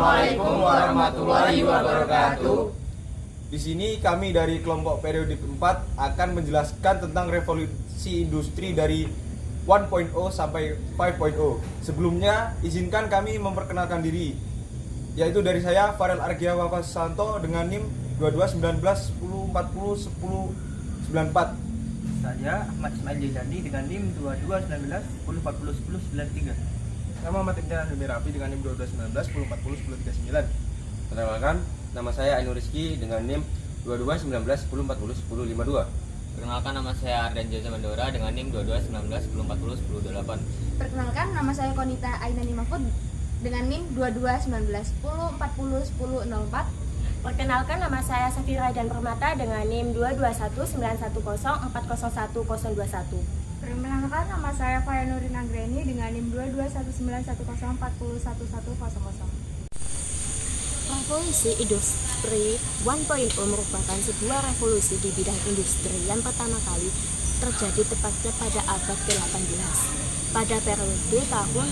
Assalamualaikum warahmatullahi wabarakatuh. Di sini kami dari kelompok periodik 4 akan menjelaskan tentang revolusi industri dari 1.0 sampai 5.0. Sebelumnya, izinkan kami memperkenalkan diri, yaitu dari saya Farel Argia Wafasanto dengan NIM 221910401094. Saya Ahmad Ismail Jizandi dengan NIM 221910401093. Nama Ahmad Ibn Hanumi Rafi dengan NIM 221910401039. Perkenalkan, nama saya Ainur Rizky dengan NIM 221910401052. Perkenalkan, nama saya Ardan Jaza Mandora dengan NIM 221910401008. Perkenalkan, nama saya Konita Ainani Mahfud dengan NIM 221910401004. Perkenalkan, nama saya Safira Dan Permata dengan NIM 221910400101. Perkenalkan, nama saya Faya Nurin Anggreni dengan NIM 22191040411000. Revolusi Industri 1.0 merupakan sebuah revolusi di bidang industri yang pertama kali terjadi tepatnya pada abad ke-18 pada periode tahun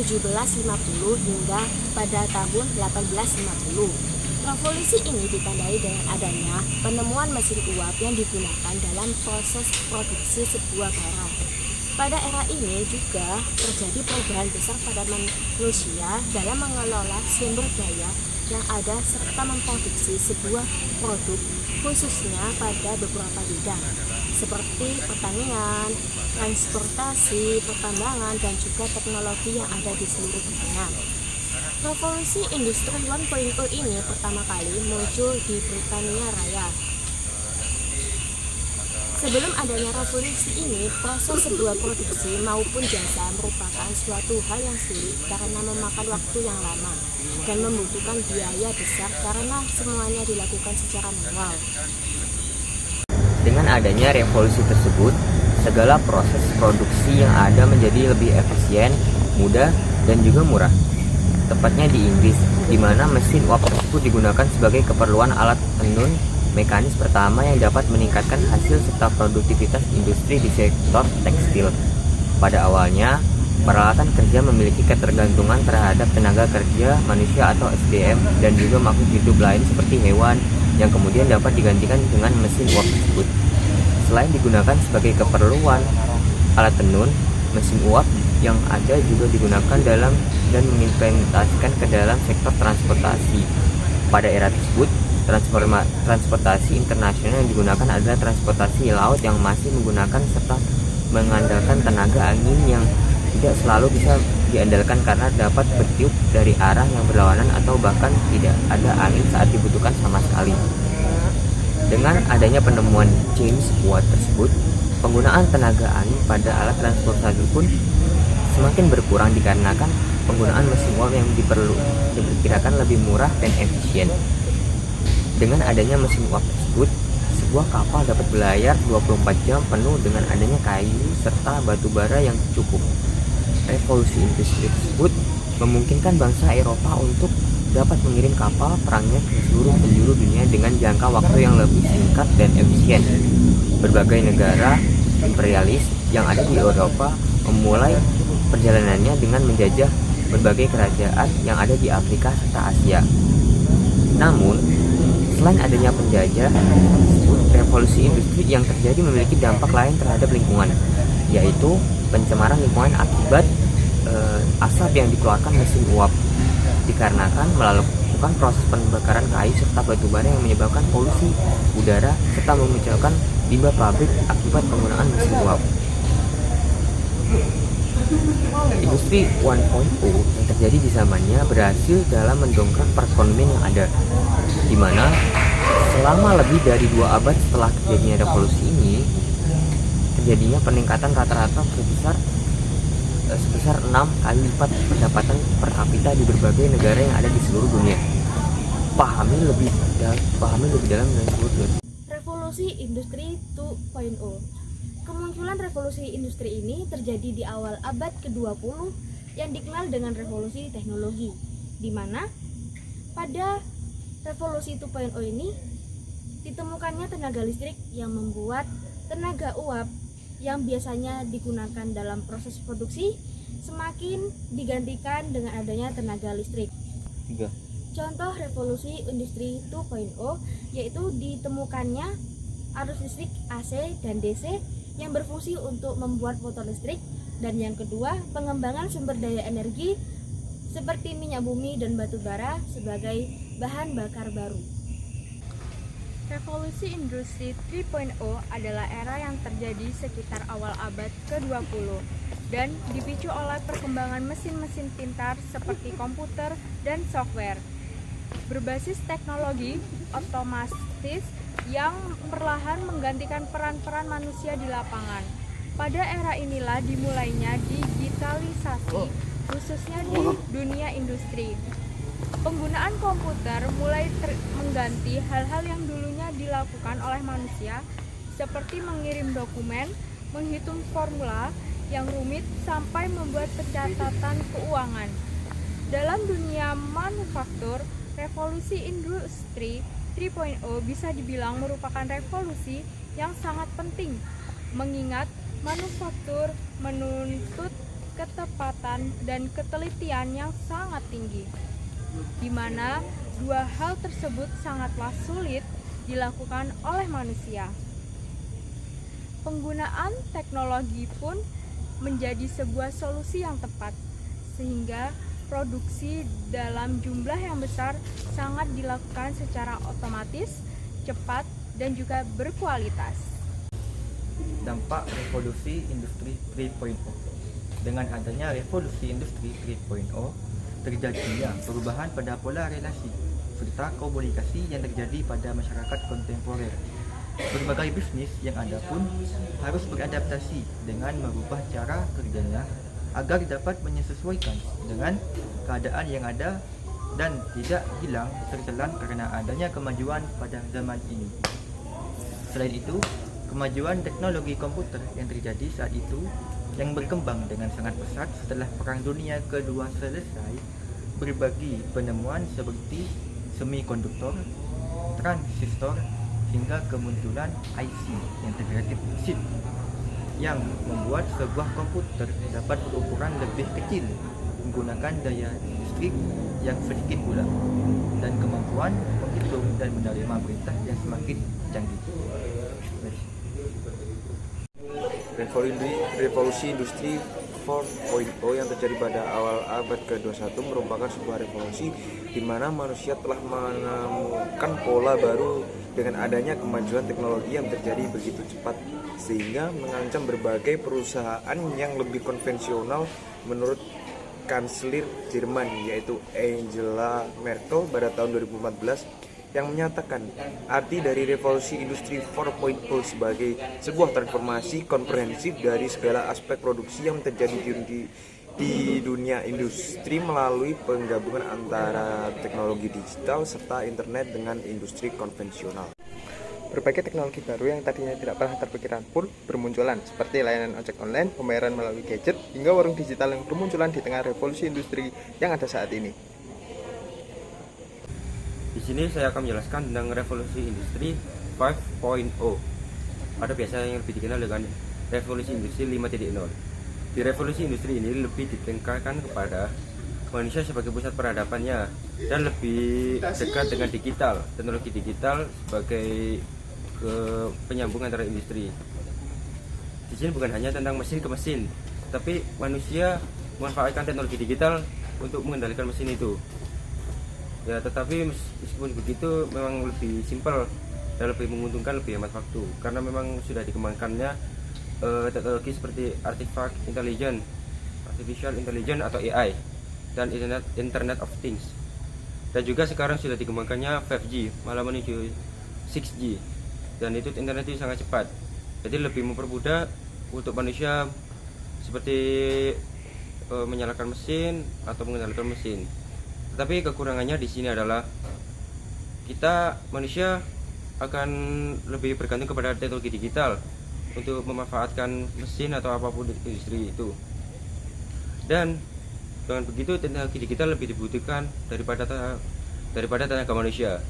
1750 hingga pada tahun 1850. Revolusi ini ditandai dengan adanya penemuan mesin uap yang digunakan dalam proses produksi sebuah barang. Pada era ini juga terjadi perubahan besar pada manusia dalam mengelola sumber daya yang ada serta memproduksi sebuah produk khususnya pada beberapa bidang seperti pertanian, transportasi, pertambangan, dan juga teknologi yang ada di seluruh dunia. Revolusi Industri 1.0 ini pertama kali muncul di Britania Raya. Sebelum adanya revolusi ini, proses sebuah produksi maupun jasa merupakan suatu hal yang sulit karena memakan waktu yang lama dan membutuhkan biaya besar karena semuanya dilakukan secara manual. Dengan adanya revolusi tersebut, segala proses produksi yang ada menjadi lebih efisien, mudah, dan juga murah. Tepatnya di Inggris, di mana mesin uap tersebut digunakan sebagai keperluan alat tenun mekanis pertama yang dapat meningkatkan hasil serta produktivitas industri di sektor tekstil. Pada awalnya, peralatan kerja memiliki ketergantungan terhadap tenaga kerja manusia atau SDM dan juga makhluk hidup lain seperti hewan yang kemudian dapat digantikan dengan mesin uap tersebut. Selain digunakan sebagai keperluan alat tenun, mesin uap yang ada juga digunakan dalam dan mengimplementasikan ke dalam sektor transportasi. Pada era tersebut, transportasi internasional yang digunakan adalah transportasi laut yang masih menggunakan serta mengandalkan tenaga angin yang tidak selalu bisa diandalkan karena dapat bertiup dari arah yang berlawanan atau bahkan tidak ada angin saat dibutuhkan sama sekali. Dengan adanya penemuan James Watt tersebut, penggunaan tenaga angin pada alat transportasi pun semakin berkurang dikarenakan penggunaan mesin uap yang diperkirakan lebih murah dan efisien. Dengan adanya mesin uap tersebut, sebuah kapal dapat berlayar 24 jam penuh dengan adanya kayu serta batu bara yang cukup. Revolusi industri tersebut memungkinkan bangsa Eropa untuk dapat mengirim kapal perangnya ke seluruh penjuru dunia dengan jangka waktu yang lebih singkat dan efisien. Berbagai negara imperialis yang ada di Eropa memulai perjalanannya dengan menjajah berbagai kerajaan yang ada di Afrika serta Asia. Namun, selain adanya penjajah, revolusi industri yang terjadi memiliki dampak lain terhadap lingkungan, yaitu pencemaran lingkungan akibat asap yang dikeluarkan mesin uap dikarenakan melakukan proses pembakaran kayu serta batu bara yang menyebabkan polusi udara serta memunculkan limbah pabrik akibat penggunaan mesin uap. Industri 1.0 yang terjadi di zamannya berhasil dalam mendongkrak perekonomian yang ada, di mana selama lebih dari 2 abad setelah terjadinya revolusi ini, terjadinya peningkatan rata-rata sebesar 6 kali lipat pendapatan per kapita di berbagai negara yang ada di seluruh dunia. Pahami lebih dalam dan seluruh. Revolusi Industri 2.0. Kemunculan revolusi industri ini terjadi di awal abad ke-20 yang dikenal dengan revolusi teknologi, di mana pada revolusi 2.0 ini ditemukannya tenaga listrik yang membuat tenaga uap yang biasanya digunakan dalam proses produksi semakin digantikan dengan adanya tenaga listrik. Contoh revolusi industri 2.0 yaitu ditemukannya arus listrik AC dan DC yang berfungsi untuk membuat motor listrik, dan yang kedua pengembangan sumber daya energi seperti minyak bumi dan batu bara sebagai bahan bakar baru. Revolusi industri 3.0 adalah era yang terjadi sekitar awal abad ke-20 dan dipicu oleh perkembangan mesin-mesin pintar seperti komputer dan software berbasis teknologi otomatis yang perlahan menggantikan peran-peran manusia di lapangan. Pada era inilah dimulainya digitalisasi, khususnya di dunia industri. Penggunaan komputer mulai mengganti hal-hal yang dulunya dilakukan oleh manusia, seperti mengirim dokumen, menghitung formula yang rumit, sampai membuat pencatatan keuangan. Dalam dunia manufaktur, revolusi industri 3.0 bisa dibilang merupakan revolusi yang sangat penting, mengingat manufaktur menuntut ketepatan dan ketelitian yang sangat tinggi, di mana dua hal tersebut sangatlah sulit dilakukan oleh manusia. Penggunaan teknologi pun menjadi sebuah solusi yang tepat, sehingga produksi dalam jumlah yang besar sangat dilakukan secara otomatis, cepat, dan juga berkualitas. Dampak revolusi industri 3.0. Dengan adanya revolusi industri 3.0, terjadinya perubahan pada pola relasi serta komunikasi yang terjadi pada masyarakat kontemporer. Berbagai bisnis yang ada pun harus beradaptasi dengan merubah cara kerjanya agar dapat menyesuaikan dengan keadaan yang ada dan tidak hilang tertelan karena adanya kemajuan pada zaman ini. Selain itu, kemajuan teknologi komputer yang terjadi saat itu yang berkembang dengan sangat pesat setelah Perang Dunia Kedua selesai, berbagi penemuan seperti semikonduktor, transistor, hingga kemunculan IC, integrated chip, yang membuat sebuah komputer dapat berukuran lebih kecil, menggunakan daya listrik yang sedikit pula, dan kemampuan menghitung dan menerima perintah yang semakin canggih. Revolusi industri 4.0 yang terjadi pada awal abad ke-21 merupakan sebuah revolusi di mana manusia telah menemukan pola baru dengan adanya kemajuan teknologi yang terjadi begitu cepat, sehingga mengancam berbagai perusahaan yang lebih konvensional. Menurut Kanselir Jerman yaitu Angela Merkel pada tahun 2014, yang menyatakan arti dari revolusi industri 4.0 sebagai sebuah transformasi komprehensif dari segala aspek produksi yang terjadi di dunia industri melalui penggabungan antara teknologi digital serta internet dengan industri konvensional. Berbagai teknologi baru yang tadinya tidak pernah terpikirkan pun bermunculan, seperti layanan ojek online, pembayaran melalui gadget, hingga warung digital yang bermunculan di tengah revolusi industri yang ada saat ini. Di sini saya akan menjelaskan tentang revolusi industri 5.0 atau biasa yang lebih dikenal dengan revolusi industri 5.0. Di revolusi industri ini lebih ditekankan kepada manusia sebagai pusat peradabannya dan lebih dekat dengan digital, teknologi digital sebagai penyambung antara industri. Di sini bukan hanya tentang mesin ke mesin, tapi manusia memanfaatkan teknologi digital untuk mengendalikan mesin itu. Ya, tetapi meskipun begitu memang lebih simpel dan lebih menguntungkan, lebih hemat waktu, karena memang sudah dikembangkannya teknologi seperti artificial intelligence atau AI dan Internet of Things. Dan juga sekarang sudah dikembangkannya 5G malah menuju 6G, dan itu internet itu sangat cepat. Jadi lebih mempermudah untuk manusia seperti menyalakan mesin atau mengendalikan mesin. Tapi kekurangannya di sini adalah kita manusia akan lebih bergantung kepada teknologi digital untuk memanfaatkan mesin atau apapun industri itu. Dan dengan begitu teknologi digital lebih dibutuhkan daripada tenaga manusia,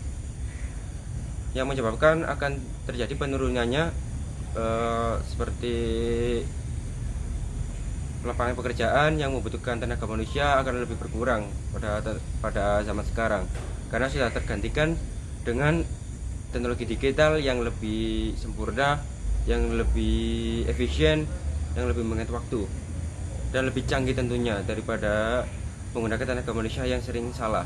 yang menyebabkan akan terjadi penurunannya seperti lapangan pekerjaan yang membutuhkan tenaga manusia akan lebih berkurang pada zaman sekarang, karena sudah tergantikan dengan teknologi digital yang lebih sempurna, yang lebih efisien, yang lebih menghemat waktu dan lebih canggih tentunya daripada menggunakan tenaga manusia yang sering salah.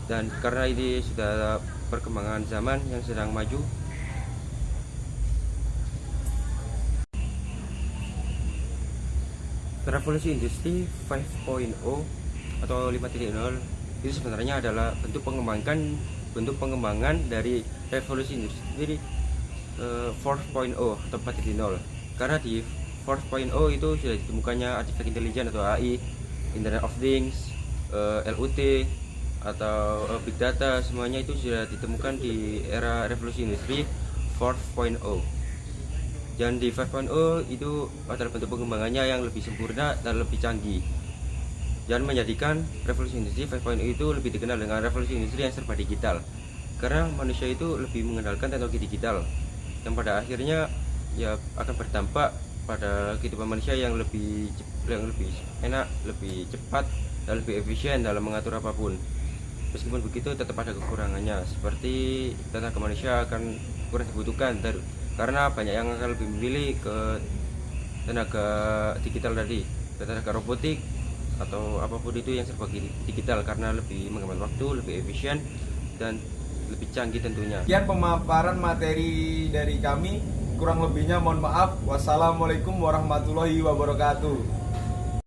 Dan karena ini sudah perkembangan zaman yang sedang maju, revolusi industri 5.0 atau 5.0 itu sebenarnya adalah bentuk pengembangan dari revolusi industri 4.0 atau 4.0. Karena di 4.0 itu sudah ditemukannya artificial intelligence atau AI, Internet of Things, LUT atau big data, semuanya itu sudah ditemukan di era revolusi industri 4.0. Dan di 5.0 itu adalah bentuk pengembangannya yang lebih sempurna dan lebih canggih, dan menjadikan revolusi industri 5.0 itu lebih dikenal dengan revolusi industri yang serba digital, karena manusia itu lebih mengandalkan teknologi digital yang pada akhirnya ya akan berdampak pada kehidupan manusia yang lebih enak, lebih cepat, dan lebih efisien dalam mengatur apapun. Meskipun begitu tetap ada kekurangannya, seperti tenaga manusia akan kurang dibutuhkan karena banyak yang akan lebih memilih ke tenaga digital tadi, ke tenaga robotik atau apapun itu yang serba digital, karena lebih menghemat waktu, lebih efisien, dan lebih canggih tentunya. Sekian pemaparan materi dari kami, kurang lebihnya mohon maaf. Wassalamualaikum warahmatullahi wabarakatuh.